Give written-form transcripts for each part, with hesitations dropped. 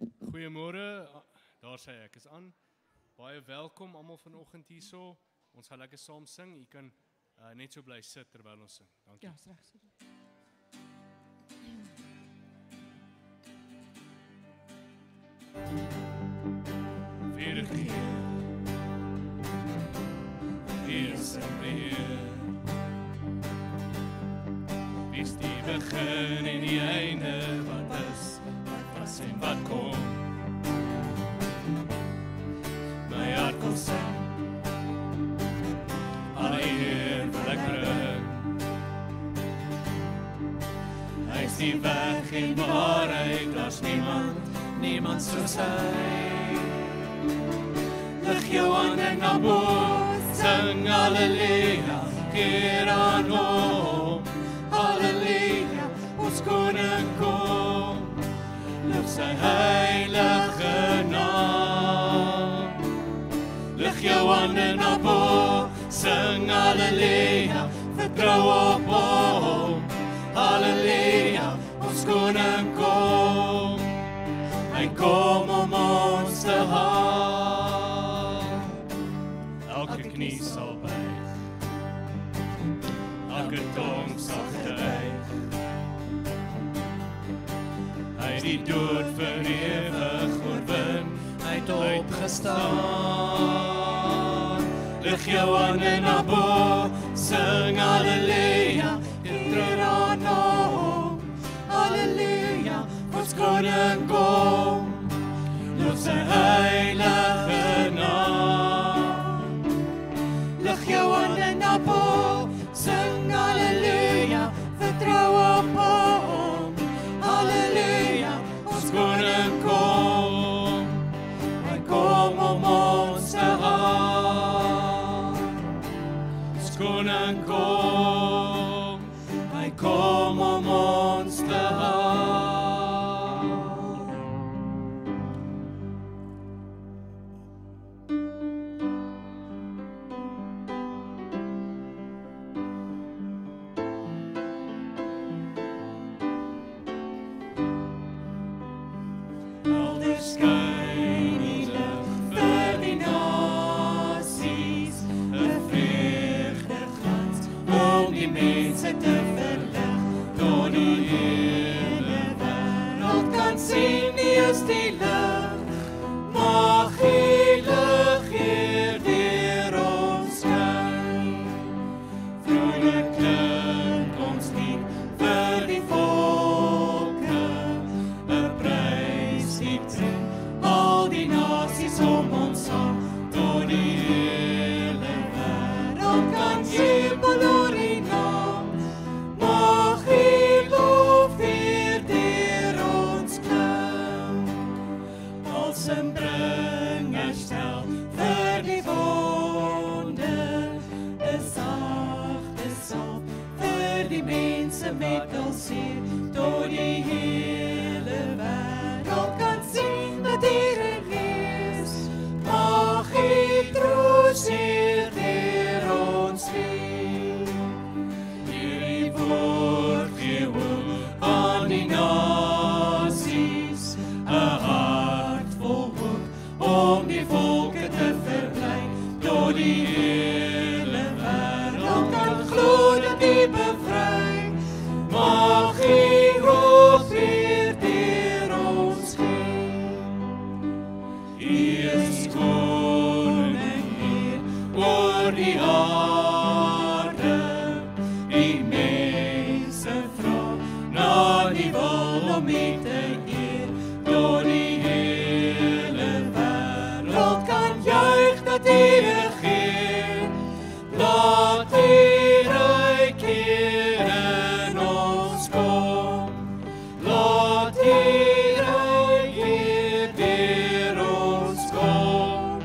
Goeiemôre, daar sê ek is aan. Baie welkom almal vanoggend hierso. Ons gaan lekker saam sing. U kan net so bly sit terwyl ons sing. Dankie. Ja, is reg so. Weer keer. Wees en weer. Wie is die begin en die einde, wat is, wat was en wat kom. My hart kon sing, alle eer wil ek bring. Hy is die weg en waarheid, daar's niemand soos hy. Lig jou hande na bo, sing halleluja, keer aan hom. Halleluja, ons koning kom, loof sy heilige naam. Lig jou hande na bo, sing halleluja, vertrou op hom. Halleluja, ons koning kom, hy kom om ons te haal. Elke knie sal buig, elke tong sal getuig. Hy het die dood vir ewig oorwin, hy het opgestaan. Lig jou hande na bo, sing halleluja, keer aan hom. Halleluja, ons koning kom, loof sy heilige naam. Lig jou hande na bo, sing halleluja, vertrou op hom. Halleluja, ons koning kom, hy kom om ons te haal. Ons koning kom, hy kom om ons te haal. Skyn die lig vir die nasies, 'n vreugdeglans om die mense te verlig, tot die hele wêreld kan sien, die is die lig, mag die lig hier deur ons skyn. Vrolik klink ons lied vir die volke, 'n pryslied sing al die nasies om ons saam, tot die hele wêreld kan jubel oor die naam. Mag die lof hier deur ons klink, als 'n bringerstel vir die wonder, 'n sagte salf vir die mense met al seer, tot die hele wêreld kan sien dat hier is. Mag die troos hier deur ons leef. Hierdie woord gee hoop aan die nasies, 'n hart vol hoop om die volke te verbly, tot die hele wêreld kan glo dat die bevry. Mag die hoop hier deur ons gee. Hy is koning hier oor die aarde, die mense vra na die wil om U te eer, tot die hele wêreld kan juig dat U regeer. Laat die ryk hier in ons kom, laat die ryk hier deur ons kom,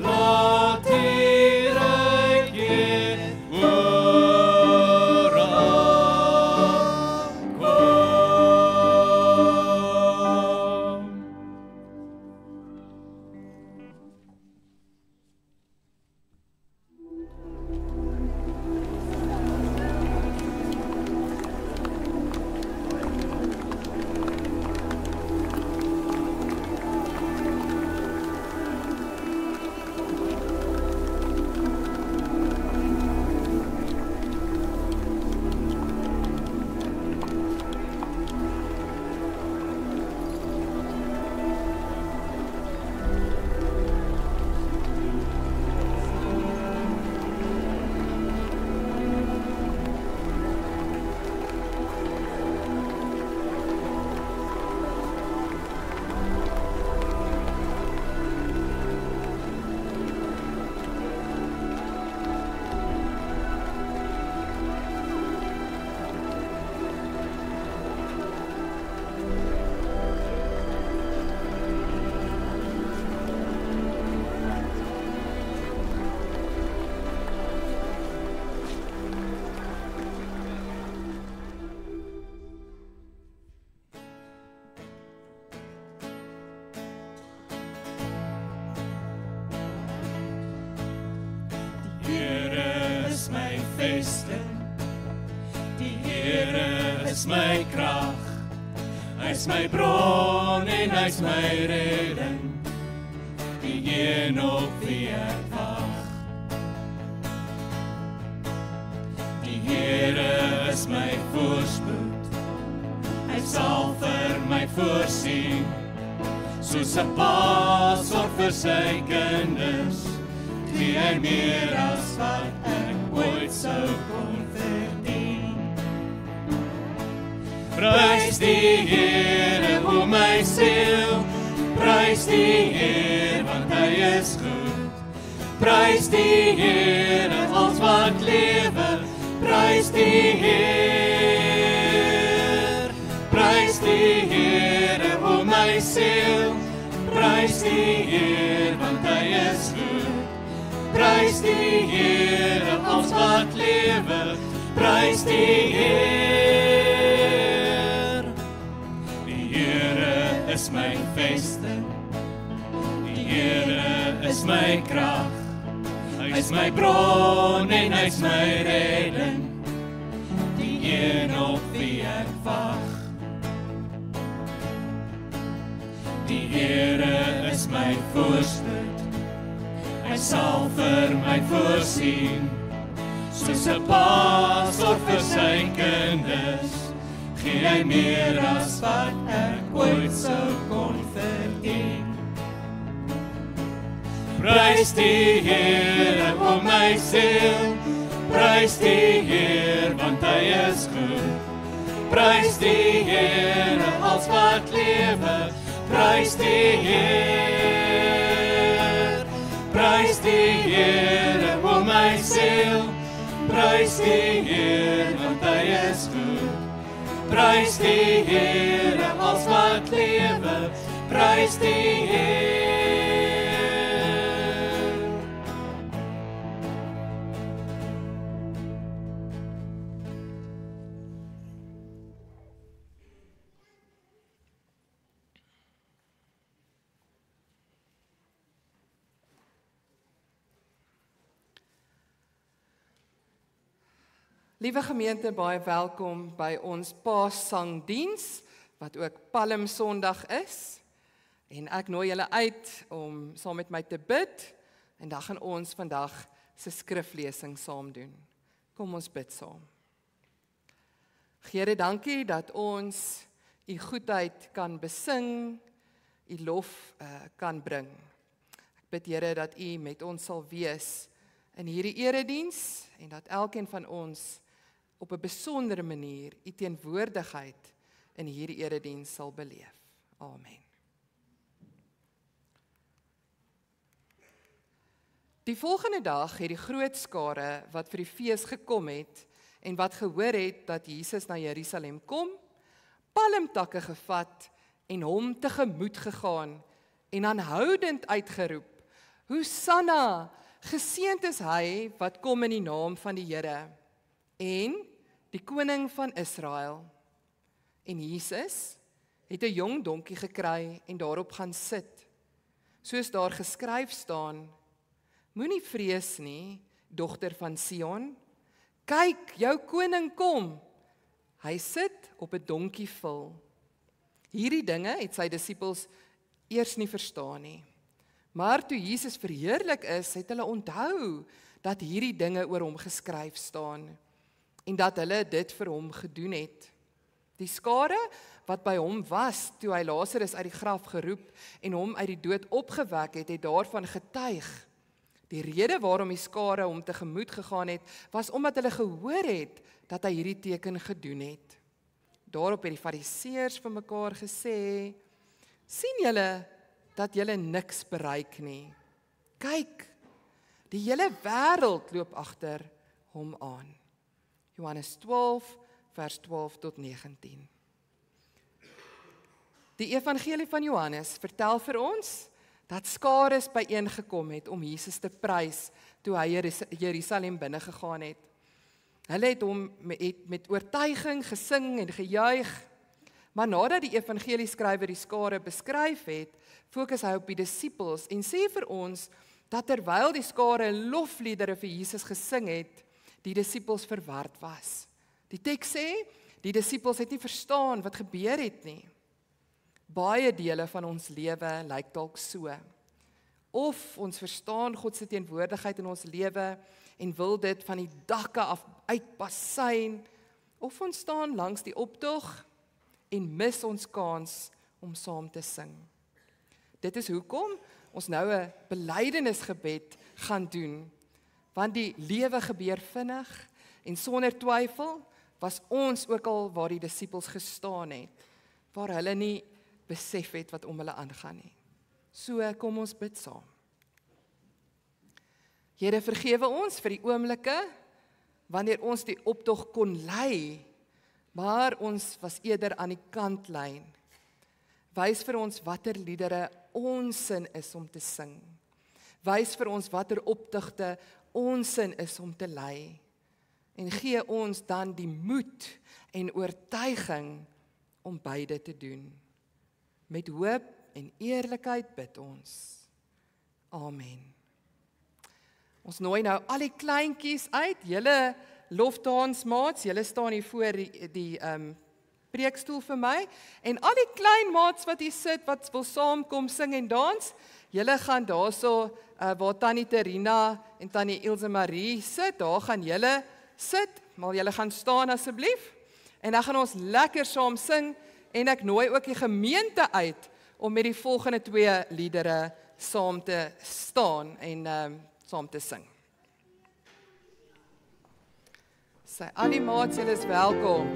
laat die ryk vesting. Die Here is my krag. Hy is my bron en hy is my redding. Die een op wie ek wag. Die Here is my voorspoed. Hy sal vir my voorsien. Soos 'n pa sorg vir sy kinders, gee hy meer as wat ek ooit sou kon verdien. Prys die Here, o my siel, prys die Here, want hy is goed. Prys die Here, ons wat lewe, prys die Heer. Prys die Here, o my siel, prys die Heer, want hy is goed. Prys die Here, ons wat lewe, prys die Heer. Die Here is my vesting, die Here is my krag. Hy is my bron en hy is my redding, die een op wie ek wag. Die Here is my voorspoed, hy sal vir my voorsien. Soos 'n pa sorg vir sy kinders, gee hy meer as wat ek ooit sou kon verdien. Prys die Here, o my siel, prys die Heer, want hy is goed. Prys die Here, als wat lewe, prys die Heer. Prys die Here, o my siel, prys die Heer, want hy is goed. Prys die Here, als wat lewe, prys die Heer. Liewe gemeente, baie welkom by ons Paassangdiens, wat ook Palm Sondag is. En ek nooi julle uit om saam met my te bid, en dan gaan ons vandag se skriflesing saam doen. Kom ons bid saam. Here, dankie dat ons u goedheid kan besing, u lof kan bring. Ek bid, Here, dat u met ons sal wees in hierdie erediens, en dat elkeen van ons op 'n besondere manier u teenwoordigheid in hierdie erediens sal beleef. Amen. Die volgende dag het die groot skare wat vir die fees gekom het en wat gehoor het dat Jesus na Jerusalem kom, palmtakke gevat en hom tegemoet gegaan en aanhoudend uitgeroep: Hosanna, geseënd is hy wat kom in die naam van die Here en die koning van Israel. En Jesus het 'n jong donkie gekry en daarop gaan sit, soos daar geskryf staan: Moenie vrees nie, dogter van Sion, kyk, jou koning kom. Hy sit op 'n donkie vil. Hierdie dinge het sy disippels eers nie verstaan nie. Maar toe Jesus verheerlik is, het hulle onthou dat hierdie dinge oor hom geskryf staan en dat hulle dit vir hom gedoen het. Die skare wat by hom was toe hy Lazarus uit die graf geroep en hom uit die dood opgewek het, het daarvan getuig. Die rede waarom die skare hom tegemoet gegaan het, was omdat hulle gehoor het dat hy hierdie teken gedoen het. Daarop het die Fariseërs vir mekaar gesê: Sien julle dat julle niks bereik nie? Kyk, die hele wêreld loop agter hom aan. Johannes 12, vers 12 tot 19. Die evangelie van Johannes vertel vir ons dat skares byeengekom het om Jesus te prys toe hy Jerusalem binne gegaan het. Hulle het hom met oortuiging gesing en gejuig, maar nadat die evangelieskrywer die skare beskryf het, fokus hy op die disippels en sê vir ons dat terwyl die skare lofliedere vir Jesus gesing het, die disippels verward was. Die teks sê, die disippels het nie verstaan wat gebeur het nie. Baie dele van ons lewe lyk dalk so. Of ons verstaan God se teenwoordigheid in ons lewe en wil dit van die dakke af uitbasyn, of ons staan langs die optog en mis ons kans om saam te sing. Dit is hoekom ons nou 'n belydenisgebed gaan doen, want die lewe gebeur vinnig en sonder twyfel was ons ook al waar die disippels gestaan het, waar hulle nie besef het wat om hulle aangaan nie. So kom ons bid saam. Here, vergewe ons vir die oomblikke wanneer ons die optog kon lei, maar ons was eerder aan die kantlyn. Wys vir ons watter liedere ons sin is om te sing. Wys vir ons watter optogte ons sin is om te lei. En gee ons dan die moed en oortuiging om beide te doen. Met hoop en eerlikheid bid ons. Amen. Ons nooi nou al die kleintjies uit, julle lofdansmaats, julle staan hier voor die preekstoel vir my, en al die klein maats wat hier sit, wat wil saamkom sing en dans, julle gaan daarso, waar Tannie Terina en Tannie Ilse Marie sit, daar gaan julle sit, maar julle gaan staan asseblief, en dan gaan ons lekker saam sing, en ek nooi ook die gemeente uit, om met die volgende 2 liedere saam te staan, en saam te sing. Sy al die maats, julle is welkom.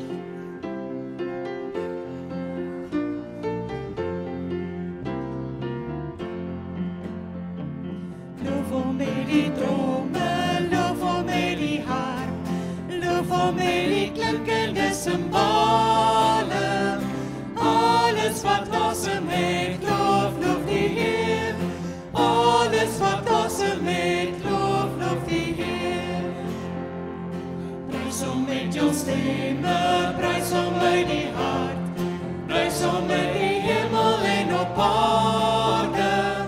Loof hom met die trommel, loof hom met die harp, loof hom met die klinkende simbale. Alles wat asem het, loof die Heer. Alles wat asem het, loof die Heer. Prys hom met jou stemme, prys hom uit die hart, prys hom in die hemel en op aarde.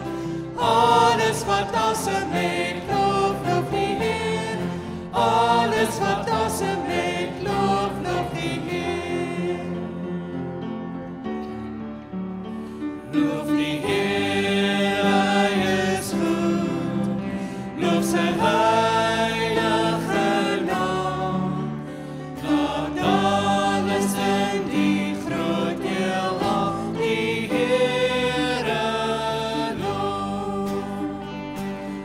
Alles wat asem het, loof die Heer. Alles wat asem het, loof die Heer. Loof die Heer, hy is goed. Loof sy heilige naam. Laat alles in die groot heelal die Here loof.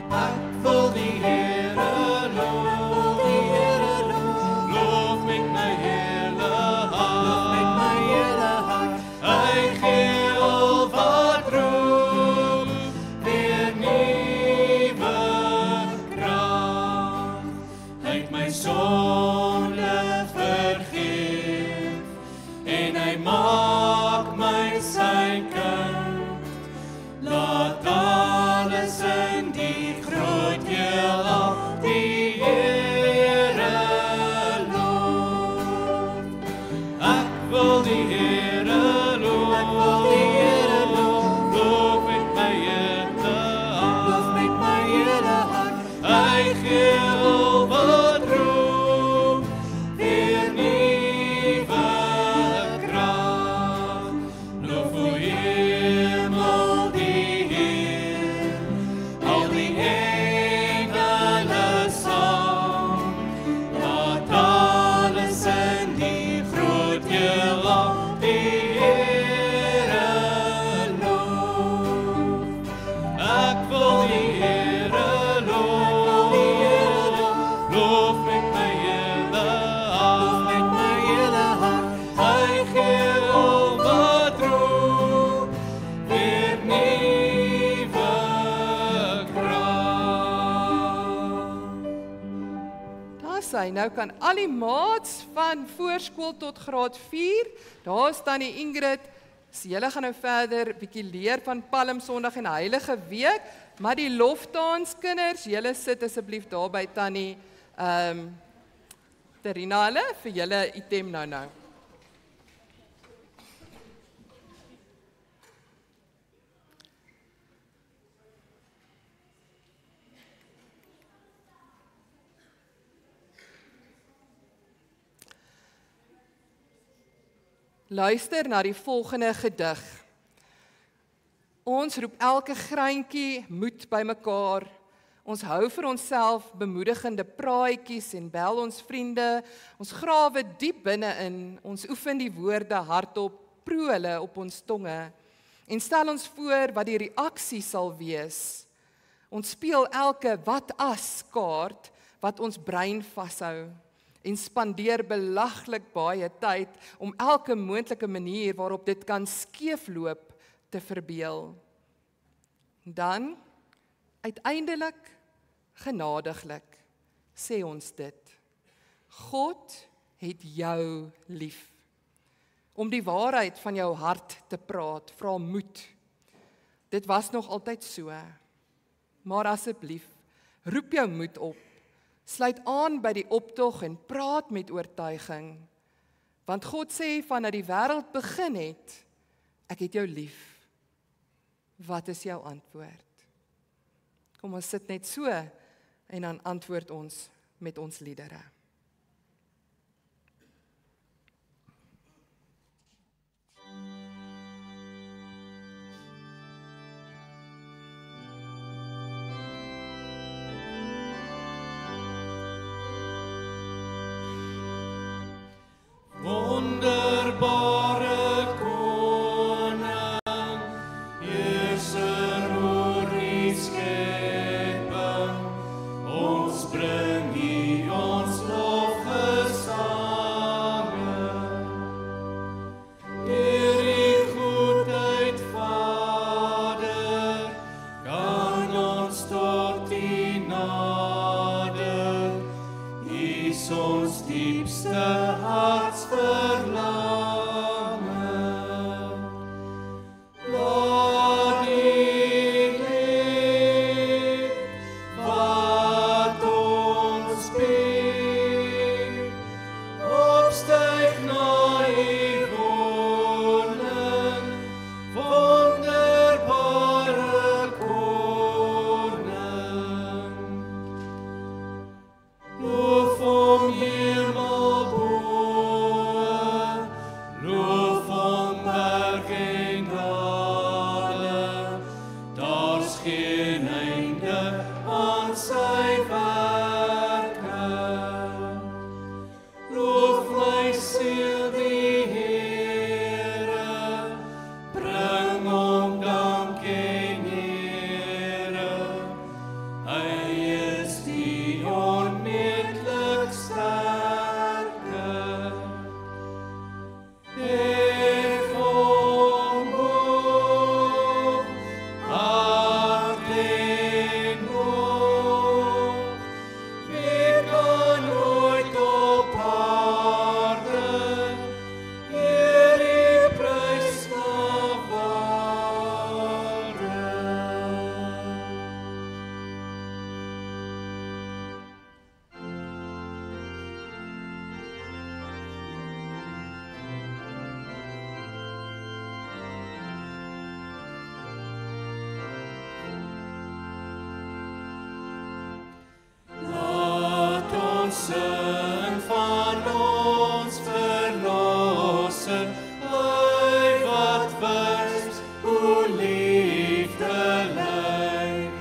Ek wil die Here loof, loof met my hele hart, hy gee al wat roep, weer nuwe krag. Hy het my sonde vergeef, en hy maak my sy kind. Laat alles in die groot heelal die Here loof. Ek wil die Here loof, loof met my hele hart, hy gee al wat roep, weer nuwe krag. Loof o hemel die Heer, al die engele saam. Laat alles in die groot heelal die Here loof. Ek wil die Here loof, loof met my hele hart, hy gee al wat roep, weer nuwe krag. Daar sy, nou kan al die maats van voorskool tot graad 4, daar staan die Ingrid, so julle gaan nou verder bietjie leer van Palm Sondag en Heilige Week, maar die lofdanskinders, julle sit asseblief daar by Tannie Terina hulle vir julle item nou. Luister na die volgende gedig. Ons roep elke greintjie moed bymekaar. Ons hou vir onsself bemoedigende praatjies en bel ons vriende. Ons grawe diep binne-in. Ons oefen die woorde hardop, proe hulle op ons tonge en stel ons voor wat die reaksie sal wees. Ons speel elke wat as kaart wat ons brein vashou en spandeer belaglik baie tyd om elke moontlike manier waarop dit kan skeefloop te verbeel. Dan, uiteindelik, genadiglik, sê ons dit. God het jou lief. Om die waarheid van jou hart te praat, vra moed. Dit was nog altyd so. Maar asseblief, roep jou moed op. Sluit aan by die optog en praat met oortuiging. Want God sê vandat die wêreld begin het, ek het jou lief. Wat is jou antwoord? Kom ons sit net so en dan antwoord ons met ons liedere. Wonderbare koning, heerser oor die skepping, ons bring U ons lofgesange. Deur die goedheid, Vader, kan ons tot U nader. U is ons diepste hartsverlange. Laat die lied wat ons bied, opstyg na U woning, wonderbare koning. Loof om hemelboe, loof om berg en dale, daar's geen einde aan sy werke. Loof my siel die Here, bring hom dank en ere. Hy is die onmetlik sterke. Hef hom hoog, hart en hoog. Wie kan ooit op aarde hierdie prys waarde? Laat ons sing van ons verlosser, hy wat wys hoe liefde lyk.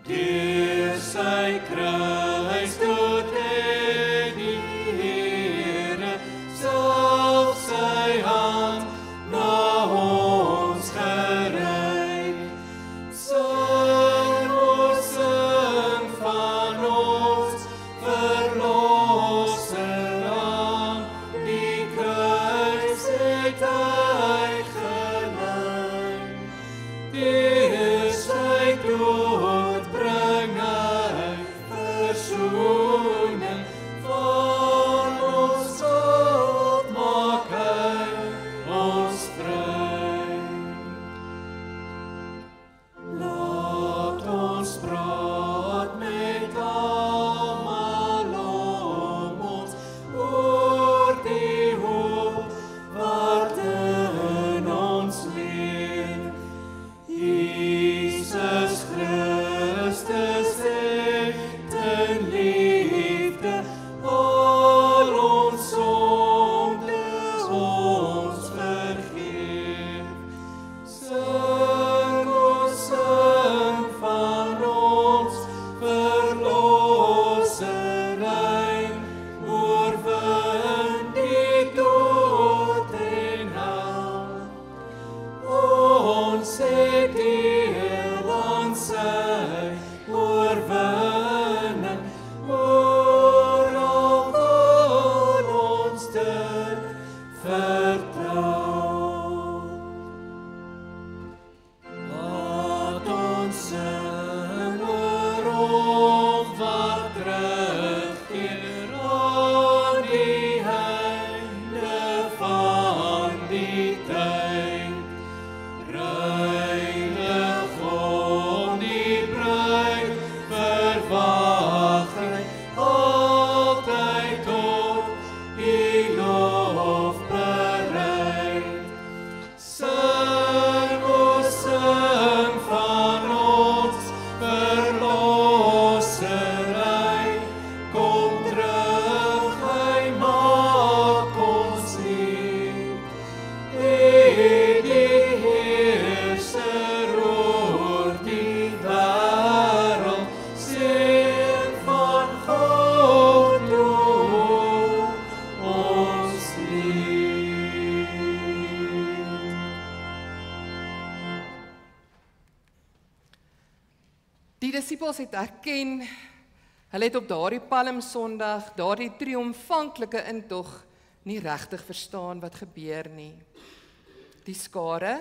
Deur sy kruisdood het die Here self sy hand na ons gereik. Sing van ons verlosser aan, die kruis het hy gelei. Deur sy dood bring hy verzoening, van ons skuld maak hy ons vry. Laat ons praat met almal om ons oor die hoop wat in ons leef. disippels het erken, hulle het op daardie Palmsondag, daardie triomfanklike intog, nie regtig verstaan wat gebeur nie. Die skare,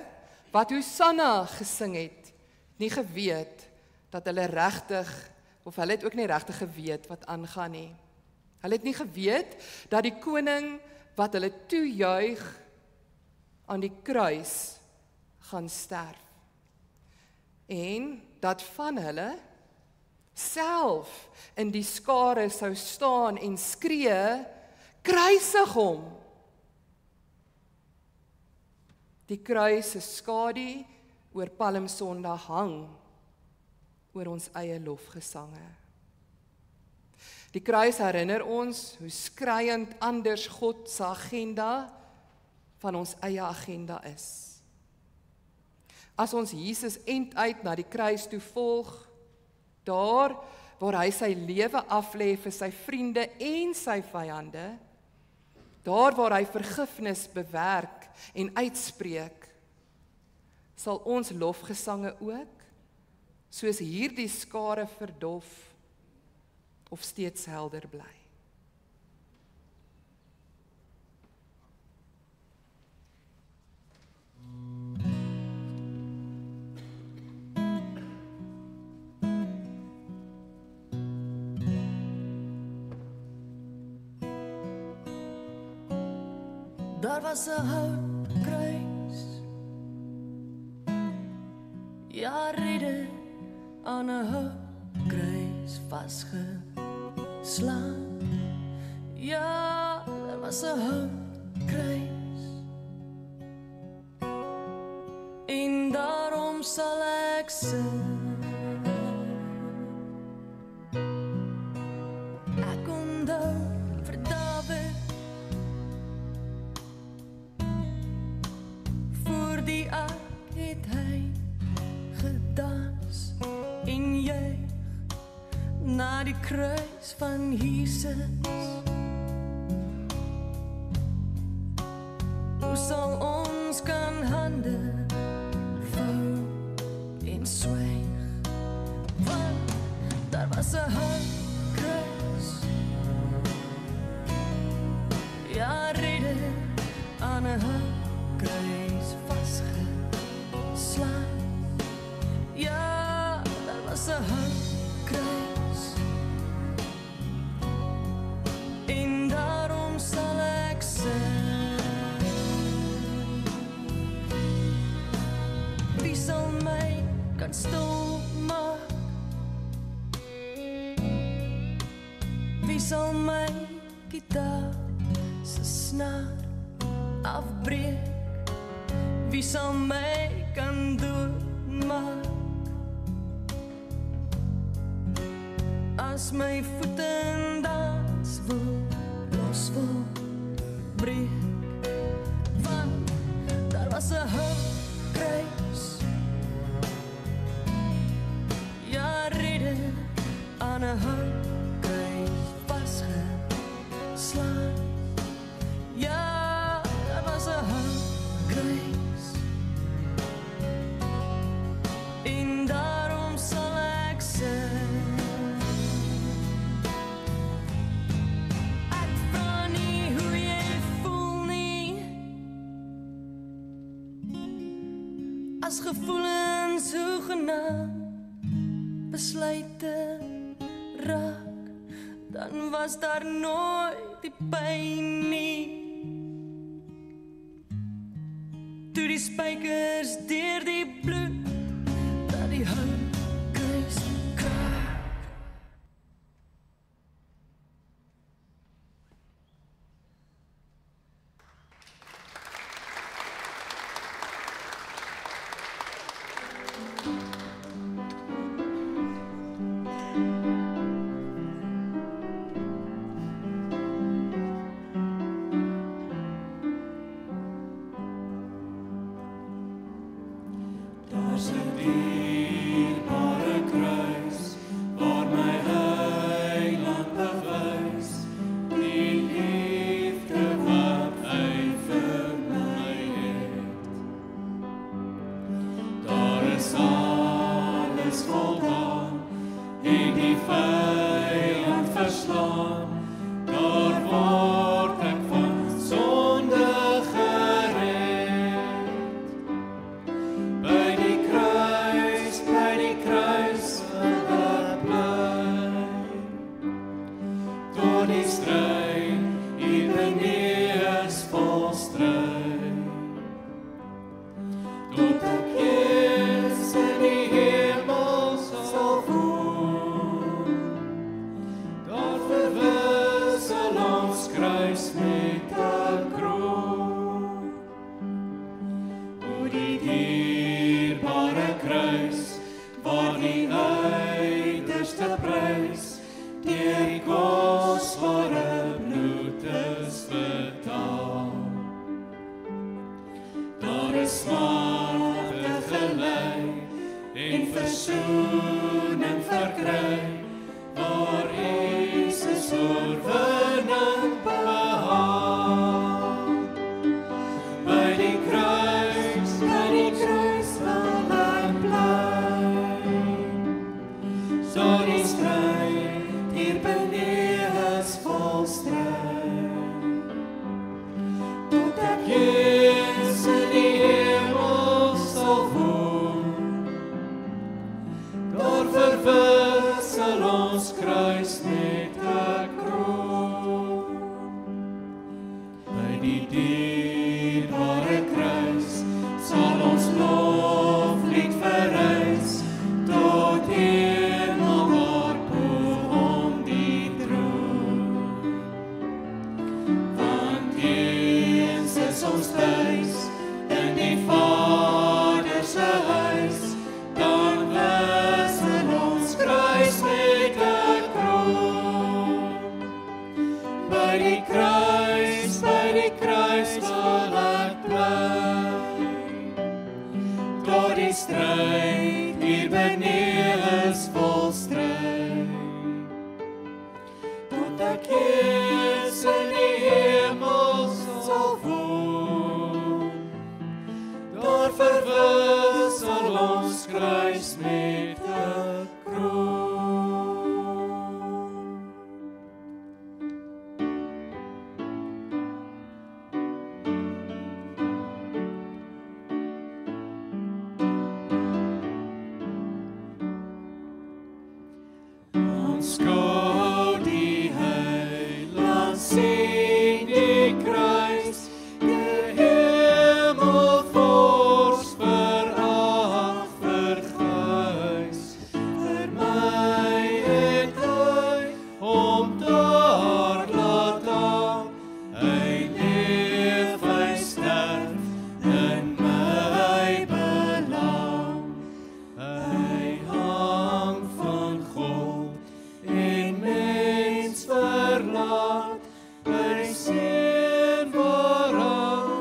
wat Hosanna gesing het, nie geweet, dat hulle regtig, of hulle het ook nie regtig geweet wat aangaan nie. Hulle het nie geweet, dat die koning, wat hulle toejuig, aan die kruis, gaan sterf. En dat van hulle self in die skare sou staan en skree, kruisig hom. Die kruis is skadu oor Palmsondag hang, oor ons eie lofgesange. Die kruis herinner ons hoe skreiend anders God se agenda van ons eie agenda is. As ons Jesus enduit na die kruis toe volg, daar waar hy sy lewe aflê vir sy vriende en sy vyande, daar waar hy vergifnis bewerk en uitspreek, sal ons lofgesange ook, soos hierdie skare verdof, of steeds helder bly. Daar was 'n houtkruis, ja, ridder aan 'n houtkruis vasgeslaan. Ja, daar was 'n houtkruis, en daarom sal ek sing. Ek onthou vir Dawid, die ark het hy gedans en juig na die kruis van Jesus. Hoe sal ons kan hande vou en swyg, want daar was 'n houtkruis, ja, ridder aan 'n houtkruis vasgeslaan. Ja, daar was 'n houtkruis, en daarom sal ek sing. Wie sal my kan stil maak? Wie sal my gitaar se snaar afbreek? Wie sal my kan doodmaak? As my voete dans wil, los wil breek, want daar was 'n houtkruis, ja, ridder aan 'n houtkruis vasgeslaan. Ja, daar was 'n houtkruis, en daarom sal ek sing. Ek vra nie hoe jy voel nie, as gevoelens hoegenaamd besluite raak, dan was daar nooit die pyn nie. Toe die spykers deur die bloed, dat die houtkruis kraak. Daar's 'n dierbare kruis, waar my Heiland bewys, die liefde wat hy vir my het. Daar is alles voldaan, waar die uiterste prys deur die kosbare bloed is betaal. Daar is smarte gelei en versoening verkry, waar Jesus oorwinning behaal. By die kruis wil ek bly. So die stryd hier benee is vol stryd, tot ek Jesus in die hemel sal woon. Daar verwissel ons kruis met 'n kroon. By die dierbare kruis sal ons loflied verrys, tot hemel daar bo om die troon. Want Jesus ons thuis in die Vader se huis, dan wissel ons kruis met 'n kroon. By die kruis wil ek bly. Tot die stryd hier benee is vol stryd, tot ek Jesus in die hemel sal woon. Daar verwissel ons kruis met 'n kroon. Aanskou die heiland, sien die kruis, die hemel vors verag verguis. Vir my het hy om daar laat hang, hy leef, hy sterf in my belang. Hy hang van God en mens verlaat, hy sien waaragter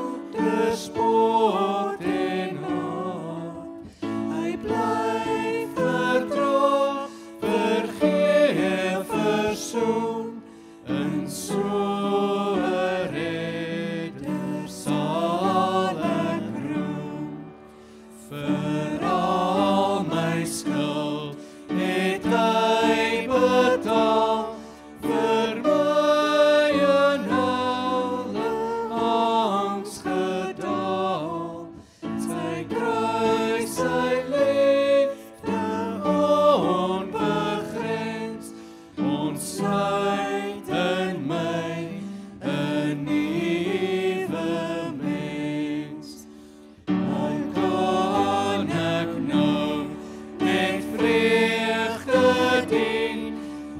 spot en haat. Hy bly verdra, vergeef, versoen, in so 'n redder sal ek roem. Vir al my skuld het hy betaal, vir my in alle angs gedaal. Sy kruis, sy liefde onbegrens, ontsluit in my 'n nuwe mens. Dan kan ek nou met vreugde dien,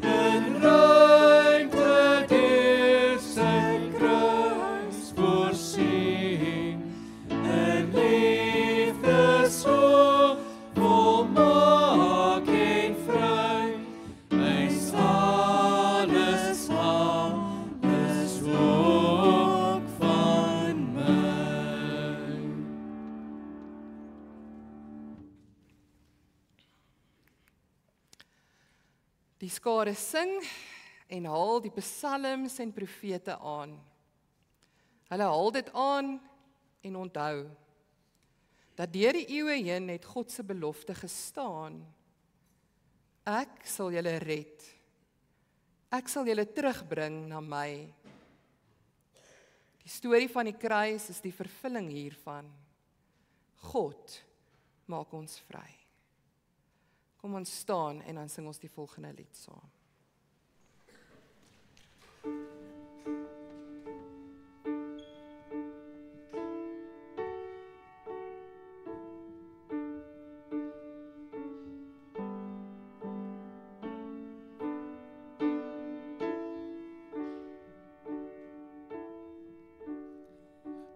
in ruimte deur sy kruis voorsien. En liefde so volmaak en vry, hy's alles ook van my. Die skare sing en haal die psalms en profete aan. Hulle haal dit aan en onthou dat deur die eeue heen het God se belofte gestaan. Ek sal julle red. Ek sal julle terugbring na my. Die storie van die kruis is die vervulling hiervan. God maak ons vry. Kom ons staan en dan sing ons die volgende lied saam.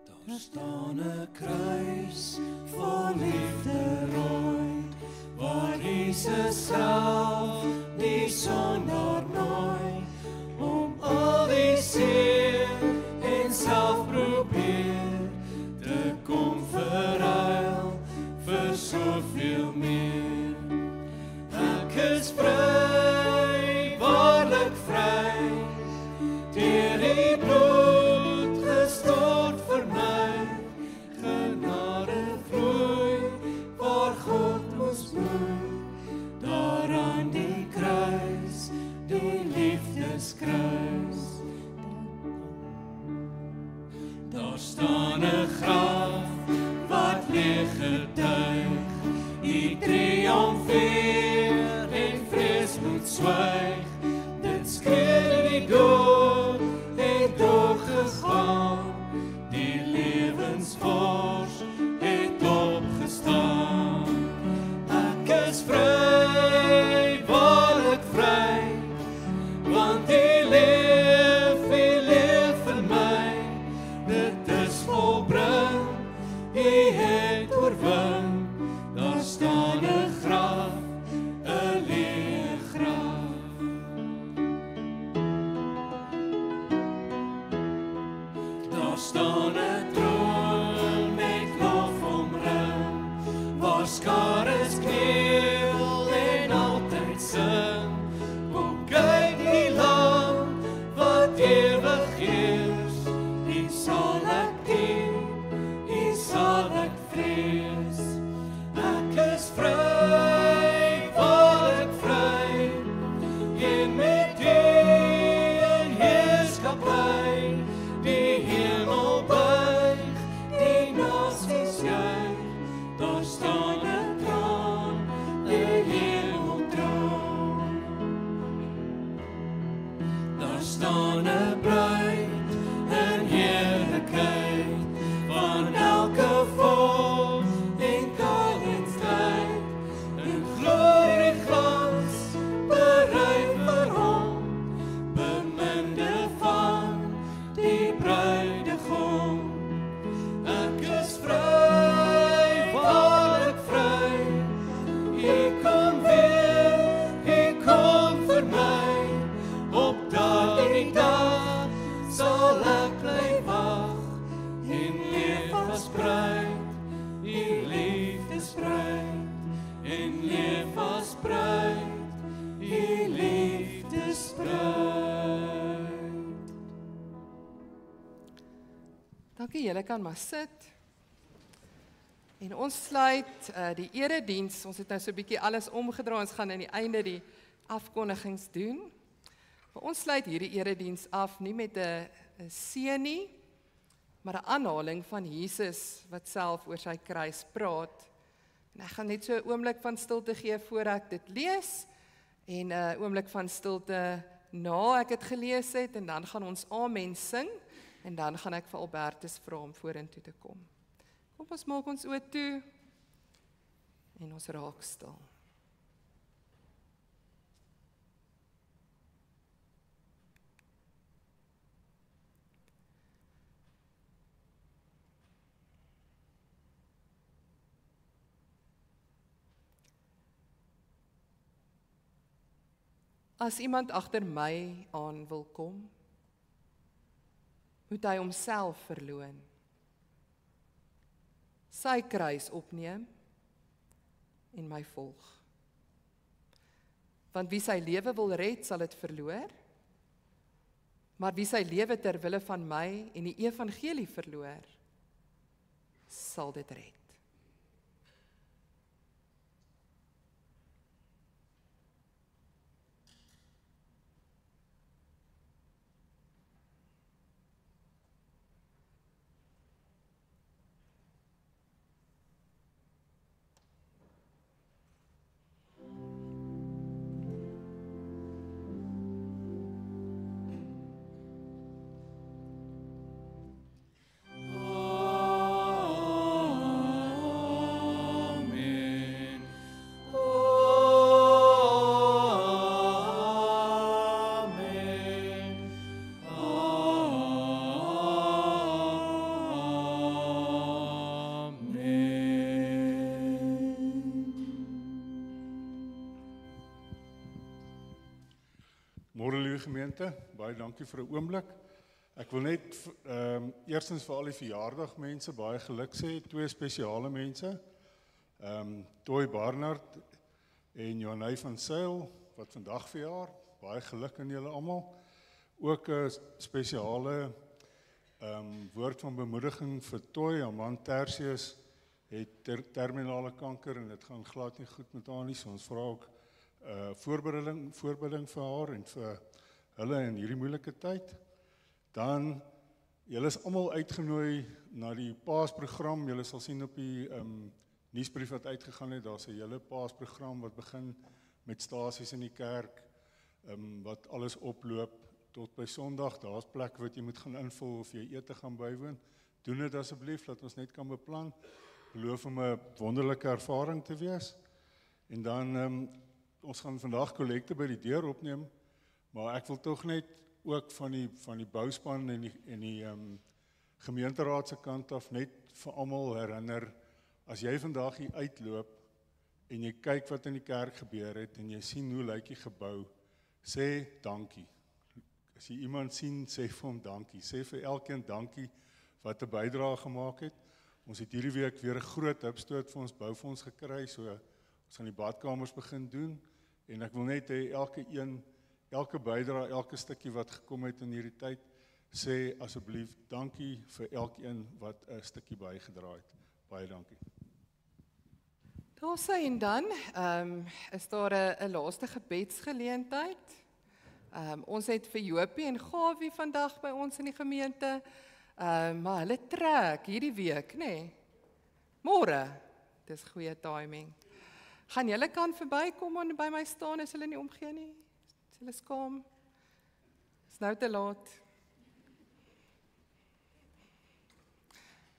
Daar staan 'n kruis vol liefde rooi, waar die Jesus self die sondaar nooi, om al die seer en self probeer te kom verruil vir soveel meer. Ek is vry, waarlik vry, deur die bloed gestort vir my, genade vloei, waar God moes bloei, daar aan die kruis, die liefdeskruis. Daar staan 'n graf wat leeg getuig, die triomfeer en vrees moet swyg, dit skree die dood het doorgegaan, die lewensvors het opgestaan. Ek is vry, waarlik vry, want die leef vir my, dit is volbring, hy het oorwin, daar staan 'n graf, 'n leë graf. Daar staan 'n troon met lof omring, waar skares kniel en altyd sing, kom kyk die lam wat ewig heers, die sal ek dien, die sal ek vrees. Ek is vry, waarlik vry, en met die heerskappy, die hemel buig, die nasies juig, daar staan 'n troon, 'n hemeltroon. Daar staan 'n bruid, 'n heerlikheid, van elke volk en taal en stryd, 'n glorieglans, bereid vir hom, beminde van die bruidegom. Ek is vry, waarlik vry, hy kom weer, hy kom vir my, op daardie dag sal ek bly wag, en leef as bruid, die liefdesbruid, en leef as bruid, die liefdesbruid. Dankie, julle kan maar sit. En ons sluit die erediens. Ons het nou so 'n bietjie alles omgedraai. Ons gaan aan die einde die afkondigings doen. Maar ons sluit hierdie erediens af nie met 'n seën nie, maar 'n aanhaling van Jesus wat self oor sy kruis praat. En ek gaan net so 'n oomblik van stilte gee voor ek dit lees en 'n oomblik van stilte na ek dit gelees het en dan gaan ons amen sing en dan gaan ek vir Albertus vra om vorentoe te kom. Kom ons maak ons oë toe en ons raak stil. As iemand agter my aan wil kom, moet hy homself verloon, sy kruis opneem en my volg. Want wie sy lewe wil red, sal dit verloor, maar wie sy lewe ter wille van my en die evangelie verloor, sal dit red. liewe gemeente, baie dankie vir 'n oomblik. Ek wil net eerstens vir al die verjaardagmense baie geluk sê, 2 spesiale mense. Toy Barnard en Johanay van Sail wat vandag verjaar, baie geluk aan julle almal. Ook 'n spesiale woord van bemoediging vir Toy, haar man Tertius het terminale kanker en dit gaan glad nie goed met haar nie, so ons vra ook voorbereiding vir haar en vir hulle in hierdie moeilike tyd. Dan, julle is almal uitgenooi na die Paasprogram. Julle sal sien op die nuusbrief wat uitgegaan het, daar's 'n hele Paasprogram wat begin met stasies in die kerk, wat alles oploop tot by Sondag. Daar's plek wat jy moet gaan invul of jy ete gaan bywoon. Doen dit asseblief, laat ons net kan beplan. Beloof om 'n wonderlike ervaring te wees. En dan, ons gaan vandag kollekte by die deur opneem, maar ek wil tog net ook van die bouspan en die gemeenteraad se kant af net vir almal herinner, as jy vandag hier uitloop en jy kyk wat in die kerk gebeur het en jy sien hoe lyk die gebou, sê dankie. As jy iemand sien, sê vir hom dankie. Sê vir elkeen dankie wat 'n bydrae gemaak het. Ons het hierdie week weer 'n groot hupstoot vir ons boufonds gekry, so ons gaan die badkamers begin doen en ek wil net hê elke bydrae, elke stukkie wat gekom het in hierdie tyd, sê asseblief dankie vir elkeen wat 'n stukkie bygedra het. Baie dankie. Daar sê en dan is daar 'n laaste gebedsgeleentheid. Ons het vir Jopie en Gawie vandag by ons in die gemeente, maar hulle trek hierdie week, nê? Môre, dis goeie timing. Gaan julle kan verbykom en by my staan as hulle nie omgee nie? Is hulle skaam? Is nou te laat.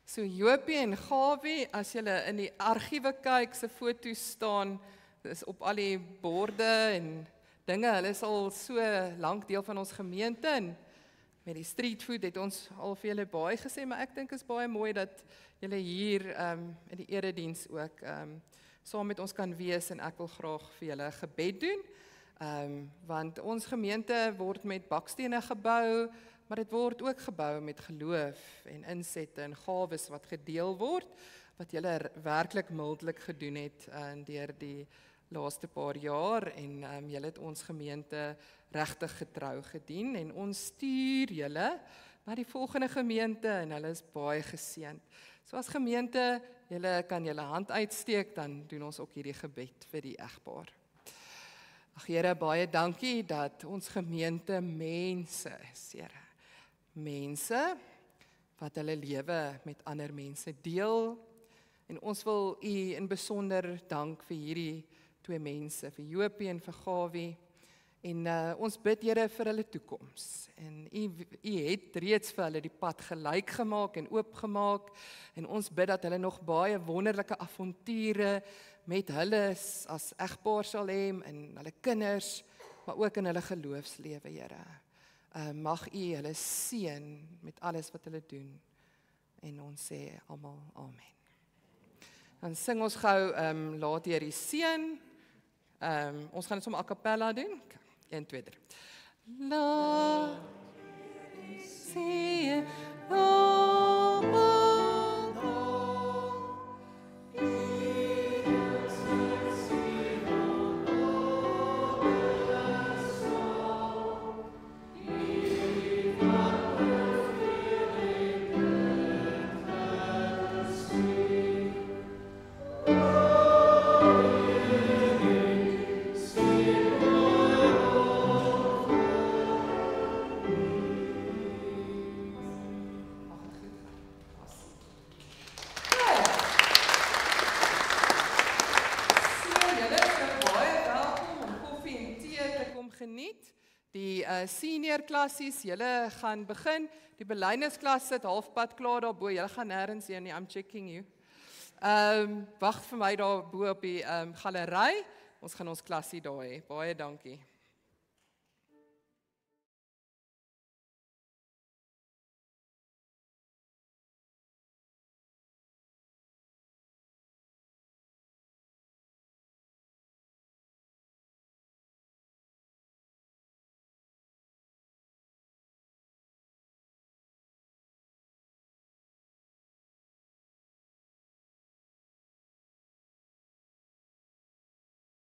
So Jopie en Gawie, as julle in die argiewe kyk, se foto's staan, is op al die borde en dinge, hulle is al so lank deel van ons gemeente en met die street food het ons al vir julle baie gesê, maar ek dink is baie mooi dat julle hier in die erediens ook saam met ons kan wees en ek wil graag vir julle gebed doen, want ons gemeente word met bakstene gebou, maar dit word ook gebou met geloof en insette en gawes wat gedeel word, wat julle werklik mildelik gedoen het deur die laaste paar jaar en julle het ons gemeente regtig getrou gedien en ons stuur julle na die volgende gemeente en hulle is baie geseënd. So as gemeente, julle kan julle hand uitsteek, dan doen ons ook hierdie gebed vir die egpaar. Ag Here, baie dankie dat ons gemeente mense is, Here. Mense wat hulle lewe met ander mense deel en ons wil U in besonder dank vir hierdie 2 mense, vir Jopie en vir Gawie. En ons bid Here vir hulle toekoms. En U het reeds vir hulle die pad gelyk gemaak en oopgemaak. En ons bid dat hulle nog baie wonderlike avonture met hulle as egpaar sal hê en hulle kinders, maar ook in hulle geloofslewe, Here. Mag U hulle seën met alles wat hulle doen. En ons sê almal amen. Dan sing ons gou laat Here die seën. Ons gaan dit sommer a cappella doen. 1, 2, 3. Laat die seën geniet. Die senior klassies, julle gaan begin. Die belydensklas sit halfpad klaar daarbo. Julle gaan nêrens heen nie. I'm checking you. Wag vir my daar bo op die galery. Ons gaan ons klasie daar hê. Baie dankie.